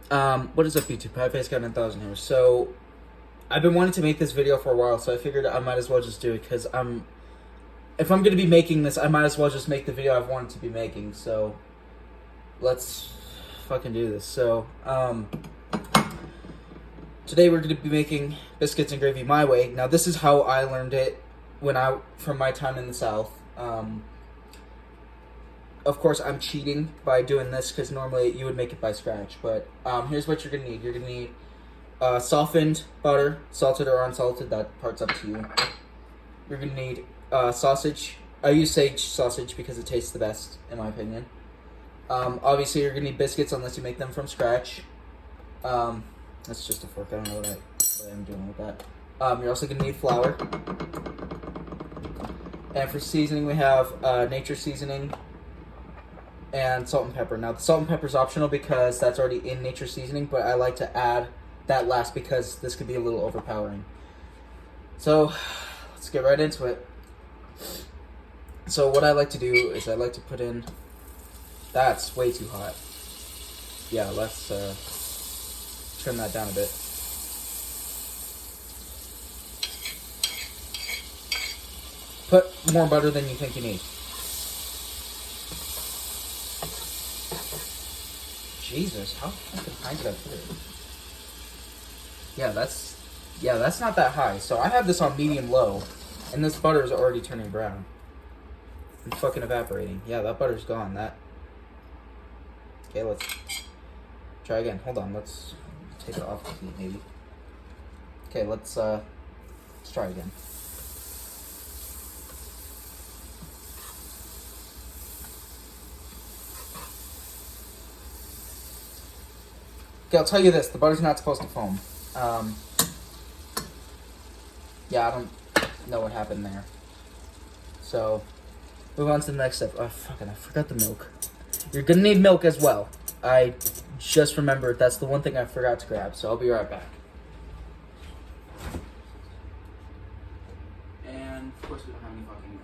What is up, YouTube? Pieface got 9,000 here. So, I've been wanting to make this video for a while, so I figured I might as well just do it, because if I'm going to be making this, I might as well just make the video I've wanted to be making, so, let's fucking do this. So, today we're going to be making biscuits and gravy my way. Now, this is how I learned it from my time in the South. Of course, I'm cheating by doing this because normally you would make it by scratch. But here's what you're going to need. You're going to need softened butter, salted or unsalted. That part's up to you. You're going to need sausage. I use sage sausage because it tastes the best, in my opinion. Obviously, you're going to need biscuits unless you make them from scratch. That's just a fork. I don't know what I'm doing with that. You're also going to need flour. And for seasoning, we have nature seasoning and salt and pepper. Now, the salt and pepper is optional because that's already in nature seasoning, but I like to add that last because this could be a little overpowering. So, let's get right into it. So, what I like to do is I like to put in... That's way too hot. Yeah, let's trim that down a bit. Put more butter than you think you need. Jesus, how fucking high did I put it? Yeah, that's not that high. So I have this on medium-low, and this butter is already turning brown. It's fucking evaporating. Yeah, that butter's gone. Okay, let's try again. Hold on, let's take it off the heat, maybe. Okay, let's try again. Okay, I'll tell you this. The butter's not supposed to foam. Yeah, I don't know what happened there. So, move on to the next step. Oh, fucking, I forgot the milk. You're gonna need milk as well. I just remembered that's the one thing I forgot to grab, so I'll be right back. And, of course, we don't have any fucking milk.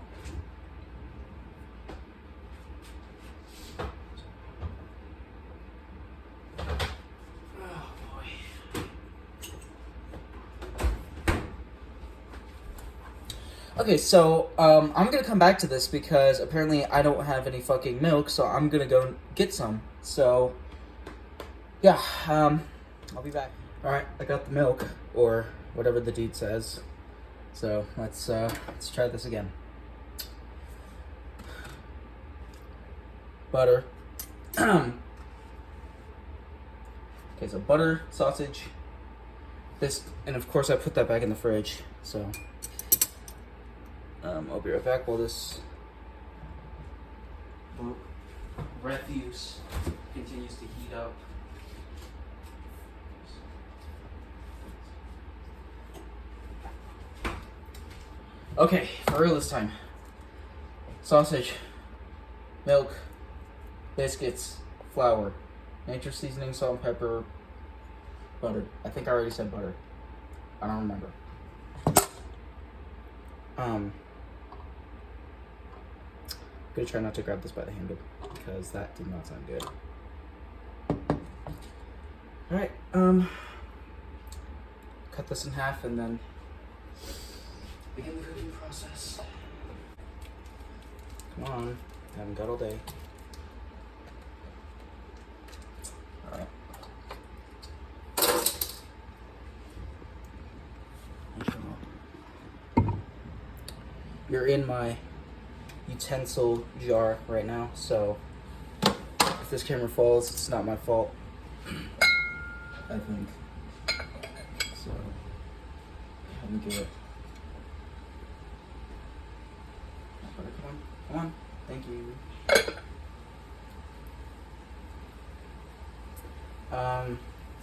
Okay, so, I'm gonna come back to this because apparently I don't have any fucking milk, so I'm gonna go get some. So, yeah, I'll be back. Alright, I got the milk, or whatever the dude says. So, let's try this again. Butter. Okay, so butter, sausage, this, and of course I put that back in the fridge, so... I'll be right back while this refuse continues to heat up. Okay, for real this time. Sausage, milk, biscuits, flour, nature seasoning, salt and pepper, butter. I think I already said butter. I don't remember. I'm gonna try not to grab this by the handle because that did not sound good. Alright, cut this in half and then begin the cooking process. Come on, I haven't got all day. Alright. You're in my utensil jar right now, so if this camera falls, it's not my fault. I think. So, let me get it. Come on, thank you.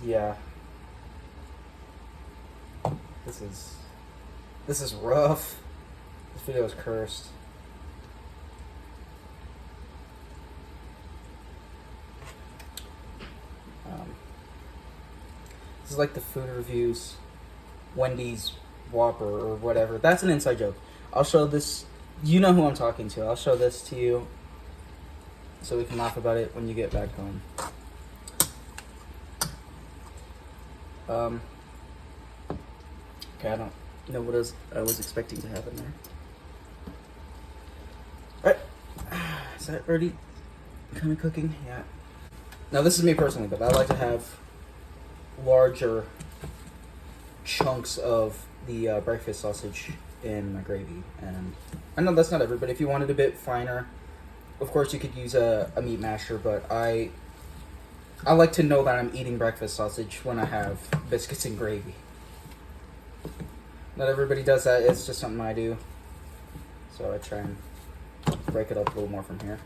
Yeah. This is rough. This video is cursed. This is like the food reviews, Wendy's Whopper or whatever. That's an inside joke. I'll show this. You know who I'm talking to. I'll show this to you so we can laugh about it when you get back home. Um, okay, I don't know what I was expecting to have in there. Alright, is that already kind of cooking? Yeah. Now this is me personally, but I like to have larger chunks of the breakfast sausage in my gravy. And I know that's not everybody. If you want it a bit finer, of course you could use a meat masher, but I like to know that I'm eating breakfast sausage when I have biscuits and gravy. Not everybody does that, it's just something I do. So I try and break it up a little more from here.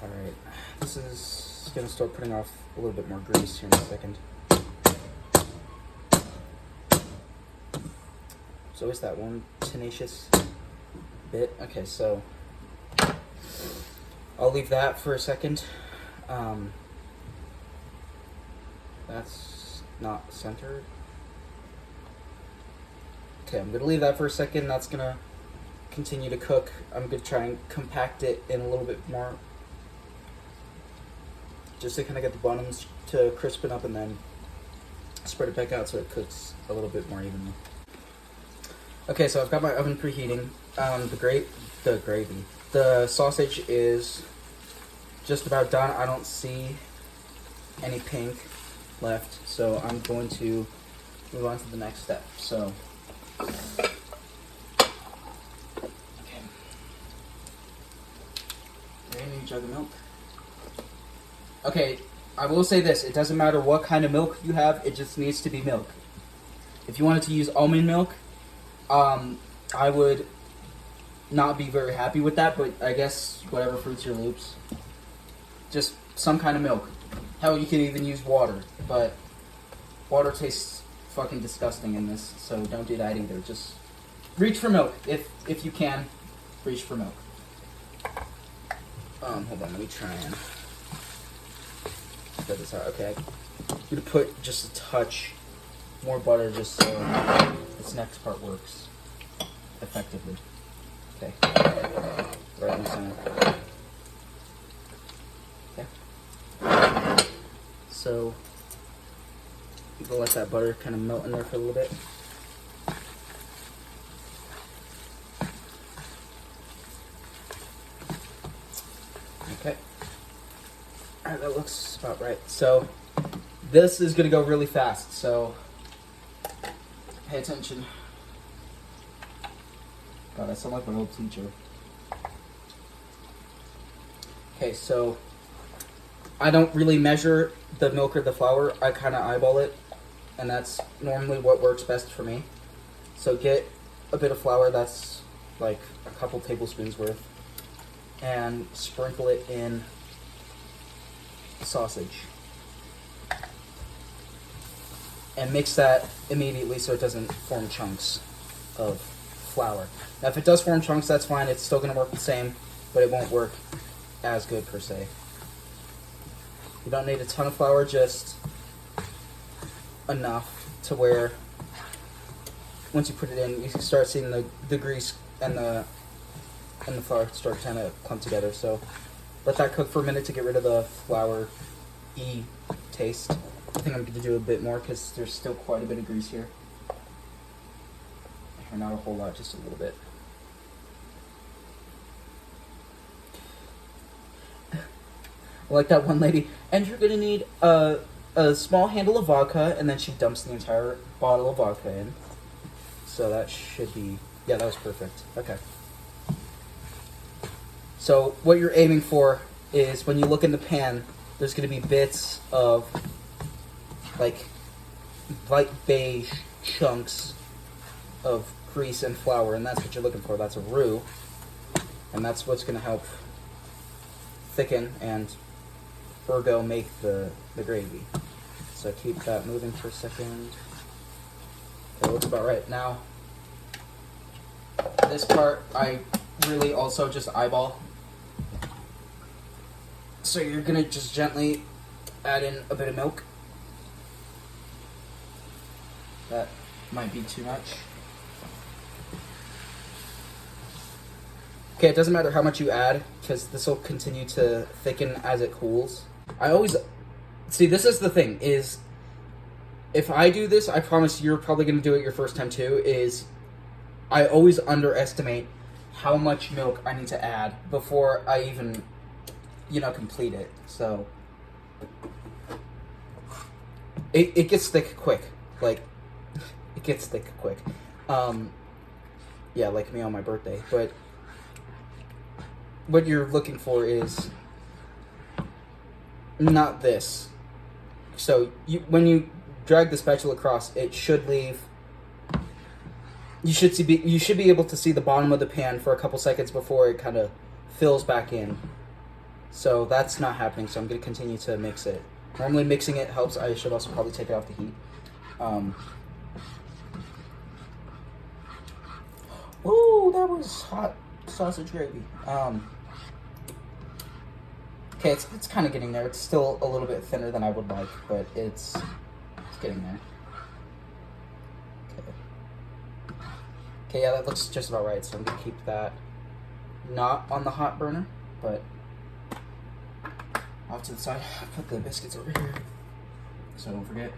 Alright, this is gonna start putting off a little bit more grease here in a second. So is that one tenacious bit? Okay, so I'll leave that for a second. That's not centered. Okay, I'm gonna leave that for a second. That's gonna continue to cook. I'm gonna try and compact it in a little bit more, just to kind of get the bottoms to crispen up, and then spread it back out so it cooks a little bit more evenly. Okay, so I've got my oven preheating. The sausage is just about done. I don't see any pink left, so I'm going to move on to the next step. So, okay. Brand new jug of milk. Okay, I will say this: it doesn't matter what kind of milk you have; it just needs to be milk. If you wanted to use almond milk, I would not be very happy with that, but I guess whatever fruits your loops. Just some kind of milk. Hell, you can even use water, but water tastes fucking disgusting in this, so don't do that either. Just reach for milk. If you can, reach for milk. Hold on, let me try and spread this out. Okay, I'm gonna put just a touch more butter just so this next part works effectively. Okay, right in the center. Okay, so we'll let that butter kind of melt in there for a little bit. Okay, alright, that looks about right. So this is gonna go really fast, so pay attention. God, I sound like my old teacher. Okay, so I don't really measure the milk or the flour. I kind of eyeball it, and that's normally what works best for me. So get a bit of flour, that's like a couple tablespoons worth, and sprinkle it in sausage. And mix that immediately so it doesn't form chunks of flour. Now if it does form chunks, that's fine, it's still going to work the same, but it won't work as good per se. You don't need a ton of flour, just enough to where once you put it in, you can start seeing the grease and the flour start to kind of clump together. So let that cook for a minute to get rid of the flour-y taste. I think I'm going to do a bit more because there's still quite a bit of grease here. Or not a whole lot, just a little bit. Like that one lady. And you're going to need a small handle of vodka, and then she dumps the entire bottle of vodka in. So that should be... Yeah, that was perfect. Okay. So what you're aiming for is when you look in the pan, there's going to be bits of like light beige chunks of grease and flour, and that's what you're looking for. That's a roux, and that's what's going to help thicken and ergo make the gravy. So keep that moving for a second. That looks about right. Now, this part I really also just eyeball. So you're going to just gently add in a bit of milk. That might be too much. Okay, it doesn't matter how much you add, because this will continue to thicken as it cools. I always... See, this is the thing, is... If I do this, I promise you're probably going to do it your first time too, is... I always underestimate how much milk I need to add before I even, complete it. So... It gets thick quick. Like, it gets thick quick. Yeah, like me on my birthday. But... what you're looking for is not this. So when you drag the spatula across, it should leave. You should be able to see the bottom of the pan for a couple seconds before it kind of fills back in. So that's not happening. So I'm going to continue to mix it. Normally mixing it helps. I should also probably take it off the heat. Ooh, that was hot sausage gravy. Okay, it's kind of getting there. It's still a little bit thinner than I would like, but it's getting there. Okay, yeah, that looks just about right, so I'm going to keep that not on the hot burner, but off to the side. Put the biscuits over here, so don't forget.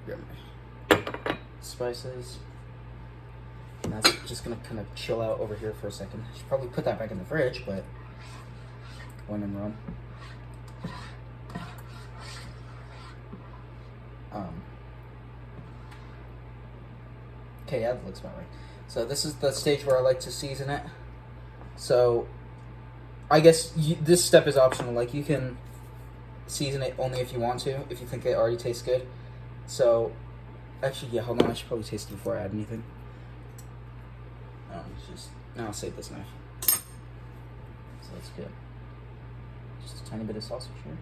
Grab my spices. And that's just going to kind of chill out over here for a second. I should probably put that back in the fridge, but when in Rome. Okay, yeah, that looks about right. So this is the stage where I like to season it. So I guess this step is optional. Like, you can season it only if you want to, if you think it already tastes good. So, actually, yeah, hold on. I should probably taste it before I add anything. Now I'll save this knife. So that's good. Just a tiny bit of sausage here.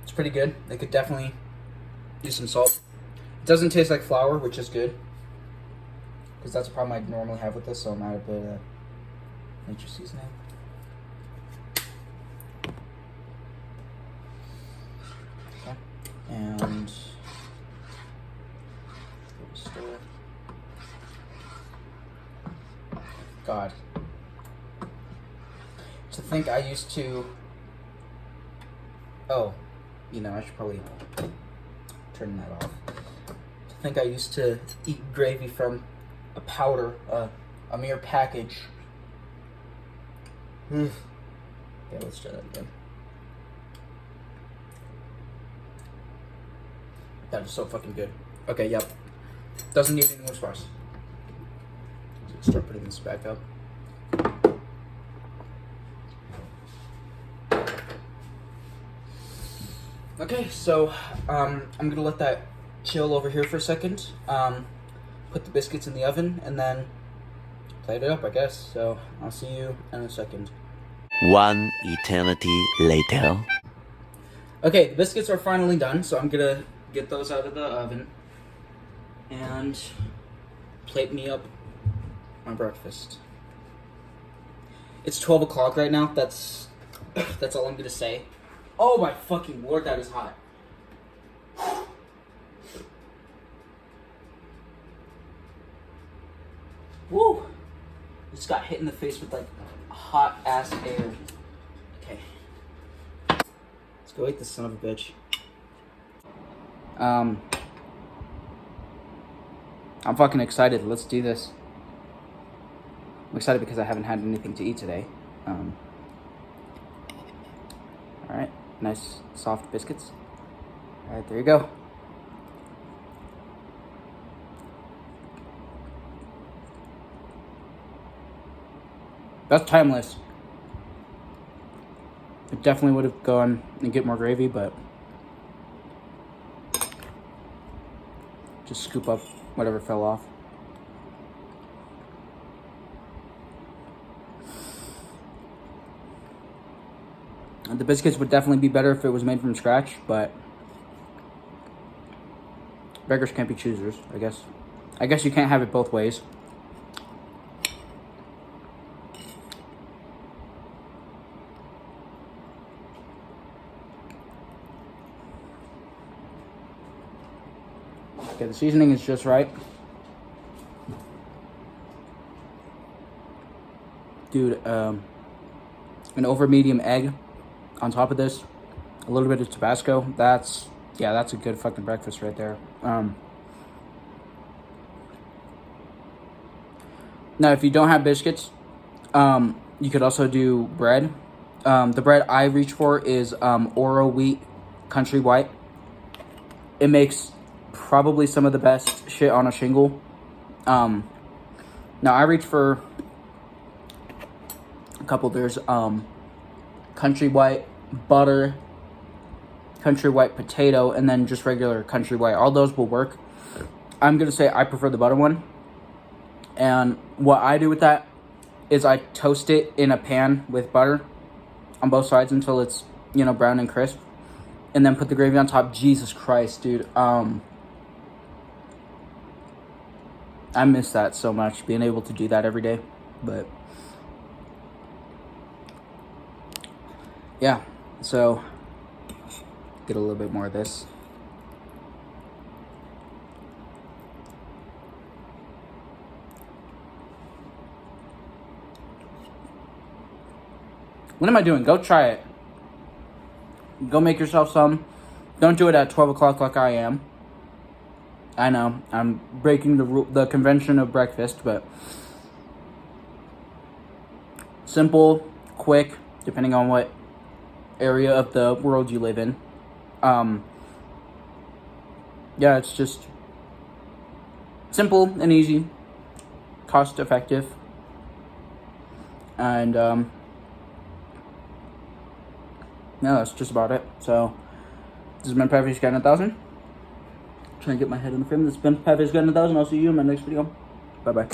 It's pretty good. They could definitely use some salt. It doesn't taste like flour, which is good, because that's a problem I normally have with this, so I'm out of a bit of nature seasoning. And God, to think I used to. Oh, I should probably turn that off. To think I used to eat gravy from a powder, a mere package. Yeah, let's try that again. That is so fucking good. Okay, yep. Doesn't need any more spice. So start putting this back up. Okay, so I'm gonna let that chill over here for a second. Put the biscuits in the oven and then plate it up, I guess. So I'll see you in a second. One eternity later. Okay, the biscuits are finally done, so I'm gonna get those out of the oven and plate me up my breakfast. It's 12 o'clock right now. That's all I'm gonna say. Oh my fucking Lord, that is hot. Woo! Just got hit in the face with like hot ass air. Okay. Let's go eat this son of a bitch. I'm fucking excited. Let's do this. I'm excited because I haven't had anything to eat today. Alright, nice soft biscuits. Alright, there you go. That's timeless. It definitely would have gone and get more gravy, but just scoop up whatever fell off. The biscuits would definitely be better if it was made from scratch, but beggars can't be choosers, I guess. I guess you can't have it both ways. Okay, the seasoning is just right. Dude, an over medium egg on top of this, a little bit of Tabasco. That's a good fucking breakfast right there. Now, if you don't have biscuits, you could also do bread. The bread I reach for is Oro Wheat Country White. It makes probably some of the best shit on a shingle. Now, I reach for a couple. There's Country White butter, Country White potato, and then just regular Country White. All those will work. I'm going to say I prefer the butter one. And what I do with that is I toast it in a pan with butter on both sides until it's, brown and crisp. And then put the gravy on top. Jesus Christ, dude. I miss that so much, being able to do that every day. But yeah, so get a little bit more of this. What am I doing? Go try it. Go make yourself some. Don't do it at 12 o'clock like I am. I know, I'm breaking the convention of breakfast, but simple, quick, depending on what area of the world you live in. Yeah, it's just simple and easy, cost effective, and yeah, that's just about it. So this has been Perfect Guide in 1,000. Trying to get my head in the frame. This has been Perfect Guide in 1,000. I'll see you in my next video. Bye bye.